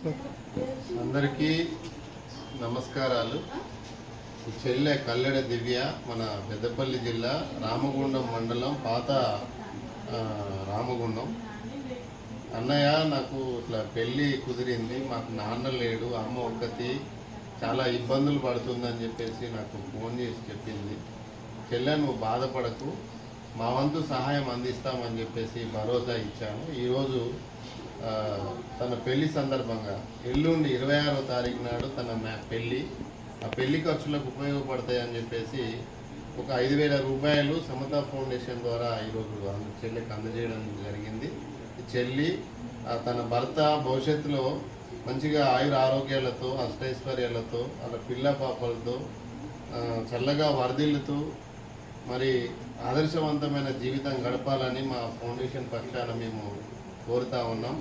అందరికీ నమస్కారాలు. చెల్లె కల్లెడ దివ్య, మన పెద్దపల్లి జిల్లా రామగుండం మండలం, పాత రామగుండం. అన్నయ్య, నాకు ఇట్లా పెళ్ళి కుదిరింది, మాకు నాన్న లేడు, అమ్మ ఒక్కతి, చాలా ఇబ్బందులు పడుతుందని చెప్పేసి నాకు ఫోన్ చేసి చెప్పింది. చెల్లె, నువ్వు బాధపడకు, మా వంతు సహాయం అందిస్తామని చెప్పేసి భరోసా ఇచ్చాను. ఈరోజు తన పెళ్లి సందర్భంగా ఎల్లుండి 26వ తారీఖు నాడు తన పెళ్ళి, ఆ పెళ్లి ఖర్చులకు ఉపయోగపడతాయని చెప్పేసి ఒక 5,000 రూపాయలు సమతా ఫౌండేషన్ ద్వారా ఈరోజు చెల్లికి అందజేయడం జరిగింది. చెల్లి తన భర్త భవిష్యత్తులో మంచిగా ఆయుర ఆరోగ్యాలతో, అష్టైశ్వర్యాలతో, వాళ్ళ పిల్ల పాపలతో చల్లగా వర్ధిల్లుతూ మరి ఆదర్శవంతమైన జీవితం గడపాలని మా ఫౌండేషన్ పక్షాన మేము కోరుతా ఉన్నాం.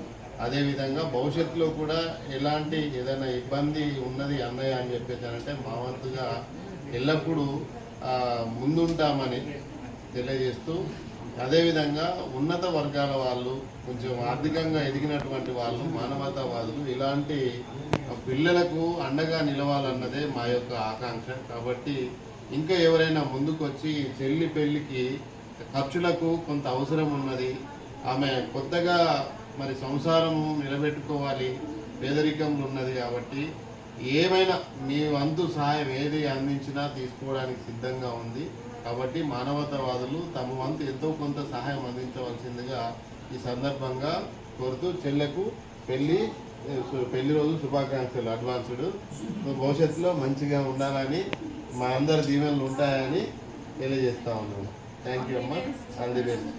అదేవిధంగా భవిష్యత్తులో కూడా ఎలాంటి ఏదైనా ఇబ్బంది ఉన్నది అన్నయ్య అని చెప్పేసానంటే మా వంతుగా ఎల్లప్పుడూ ముందుంటామని తెలియజేస్తూ, అదేవిధంగా ఉన్నత వర్గాల వాళ్ళు, కొంచెం ఆర్థికంగా ఎదిగినటువంటి వాళ్ళు, మానవతావాదులు ఇలాంటి పిల్లలకు అండగా నిలవాలన్నదే మా యొక్క ఆకాంక్ష. కాబట్టి ఇంకా ఎవరైనా ముందుకొచ్చి చెల్లి పెళ్లికి ఖర్చులకు కొంత అవసరం ఉన్నది, ఆమె కొత్తగా మరి సంసారం నిలబెట్టుకోవాలి, పేదరికంలో ఉన్నది, కాబట్టి ఏమైనా మీ వంతు సహాయం ఏది అందించినా తీసుకోవడానికి సిద్ధంగా ఉంది. కాబట్టి మానవతావాదులు తమ వంతు ఎంతో కొంత సహాయం అందించవలసిందిగా ఈ సందర్భంగా కోరుతూ, చెల్లెకు పెళ్లి రోజు శుభాకాంక్షలు అడ్వాన్స్డ్. భవిష్యత్తులో మంచిగా ఉండాలని, మా అందరి దీవెనలు ఉంటాయని తెలియజేస్తా ఉన్నాను. థ్యాంక్ యూ అమ్మ, ఆల్ ది బెస్ట్.